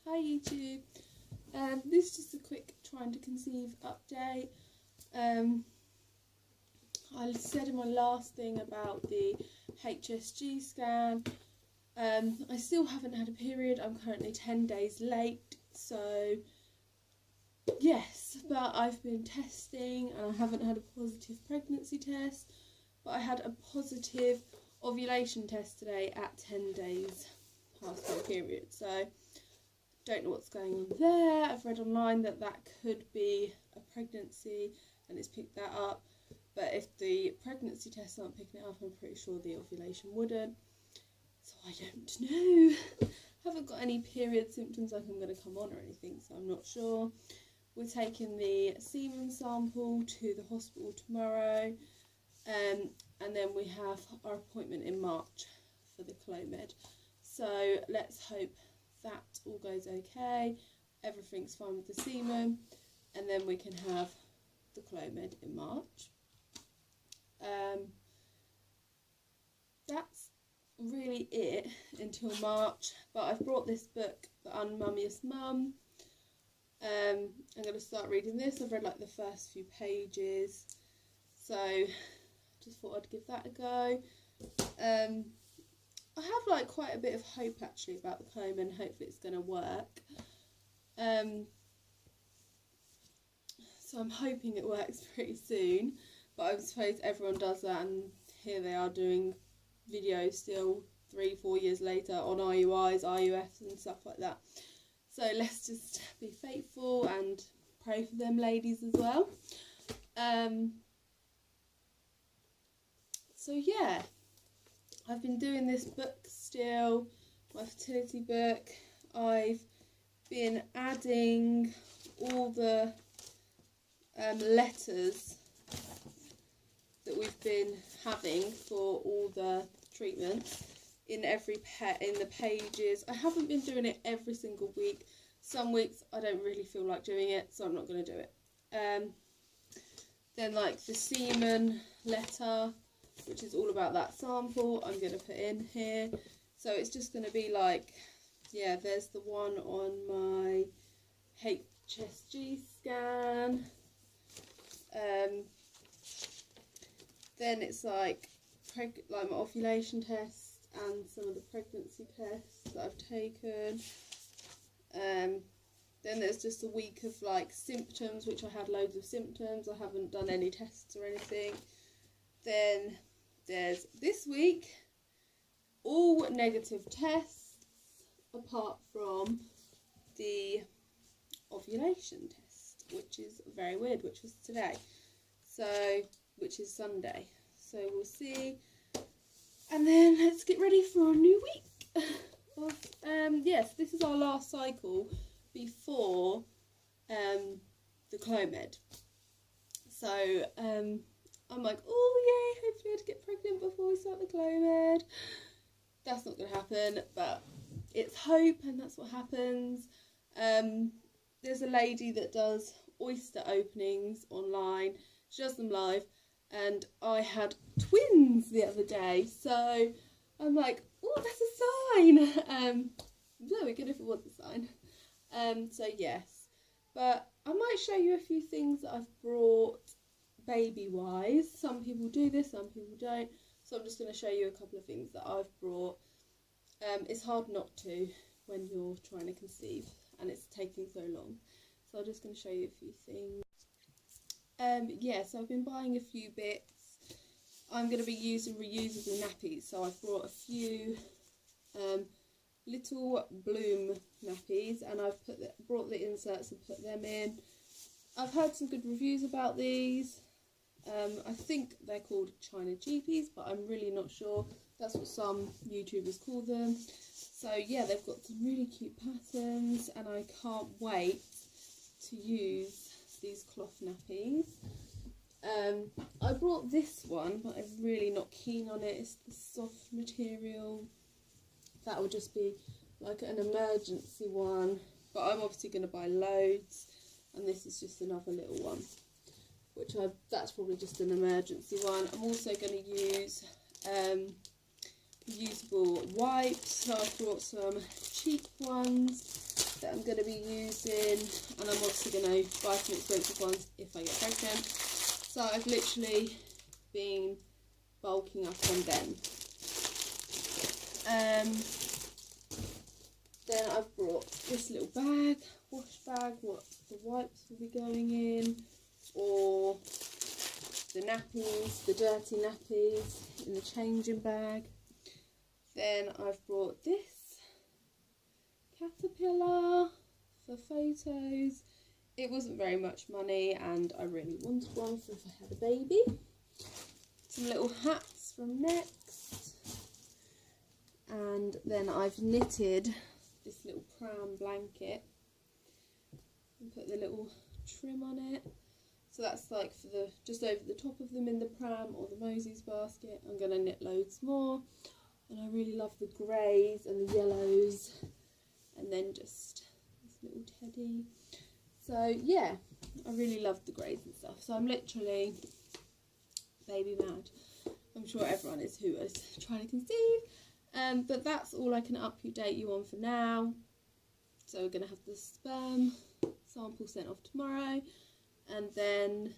Hi YouTube. This is just a quick trying to conceive update. I said in my last thing about the HSG scan. I still haven't had a period. I'm currently 10 days late, so yes, but I've been testing and I haven't had a positive pregnancy test, but I had a positive ovulation test today at 10 days past my period, so don't know what's going on there. I've read online that that could be a pregnancy and it's picked that up, but if the pregnancy tests aren't picking it up, I'm pretty sure the ovulation wouldn't, so I don't know. Haven't got any period symptoms like I'm going to come on or anything, so I'm not sure. We're taking the semen sample to the hospital tomorrow, and then we have our appointment in March for the Clomid. So let's hope that all goes okay, everything's fine with the semen, and then we can have the Clomid in March. That's really it until March, but I've brought this book, The Unmummiest Mum. I'm going to start reading this. I've read like the first few pages, so just thought I'd give that a go. I have like quite a bit of hope actually about the Clomid, and hopefully it's going to work. So I'm hoping it works pretty soon, but I suppose everyone does that, and here they are doing videos still 3-4 years later on IUIs, IUFs and stuff like that. So let's just be faithful and pray for them ladies as well. So yeah, I've been doing this book still, my fertility book. I've been adding all the letters that we've been having for all the treatments in the pages. I haven't been doing it every single week. Some weeks I don't really feel like doing it, so I'm not going to do it. Then like the semen letter, which is all about that sample, I'm going to put in here. So it's just going to be like, yeah, there's the one on my HSG scan. Then it's like my ovulation tests and some of the pregnancy tests that I've taken. Then there's just a week of like symptoms, which I had loads of symptoms. I haven't done any tests or anything. Then there's this week, all negative tests apart from the ovulation test, which is very weird, which was today, so which is Sunday. So we'll see, and then let's get ready for a new week. Yes, this is our last cycle before the Clomid. So I'm like, oh yay, hopefully I'd get pregnant before we start the Clomid. That's not going to happen, but it's hope, and that's what happens. There's a lady that does oyster openings online. She does them live, and I had twins the other day, so I'm like, oh, that's a sign. So we're good if it was a sign. So yes, but I might show you a few things that I've brought baby wise. Some people do this, some people don't, so I'm just going to show you a couple of things that I've brought. It's hard not to when you're trying to conceive and it's taking so long, so I'm just going to show you a few things. Yeah, so I've been buying a few bits. I'm going to be using reusable nappies, so I've brought a few little bloom nappies, and I've brought the inserts and put them in. I've heard some good reviews about these. I think they're called China GPs, but I'm really not sure. That's what some YouTubers call them. So yeah, they've got some really cute patterns, and I can't wait to use these cloth nappies. I brought this one, but I'm really not keen on it. It's the soft material. That will just be like an emergency one, but I'm obviously going to buy loads, and this is just another little one, which that's probably just an emergency one. I'm also going to use reusable wipes, so I brought some cheap ones. that I'm going to be using, and I'm obviously going to buy some expensive ones if I get pregnant. So I've literally been bulking up on them. Then I've brought this little bag, wash bag, what the wipes will be going in, or the nappies, the dirty nappies in the changing bag. Then I've brought this caterpillar for photos. It wasn't very much money and I really wanted one for if I had a baby. Some little hats from Next. And then I've knitted this little pram blanket and put the little trim on it. So that's like for the just over the top of them in the pram or the Mosey's basket. I'm going to knit loads more. And I really love the greys and the yellows. And then just this little teddy. So yeah, I really love the greys and stuff. So I'm literally baby mad. I'm sure everyone is who is trying to conceive. But that's all I can update you on for now. So we're going to have the sperm sample sent off tomorrow. And then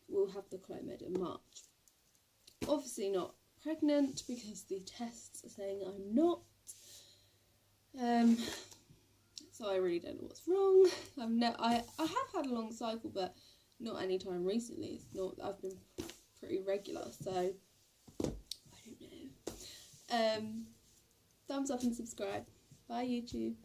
we'll have the Clomid in March. Obviously not pregnant because the tests are saying I'm not. So I really don't know what's wrong. I have had a long cycle, but not any time recently. It's not. I've been pretty regular, so I don't know. Thumbs up and subscribe. Bye YouTube.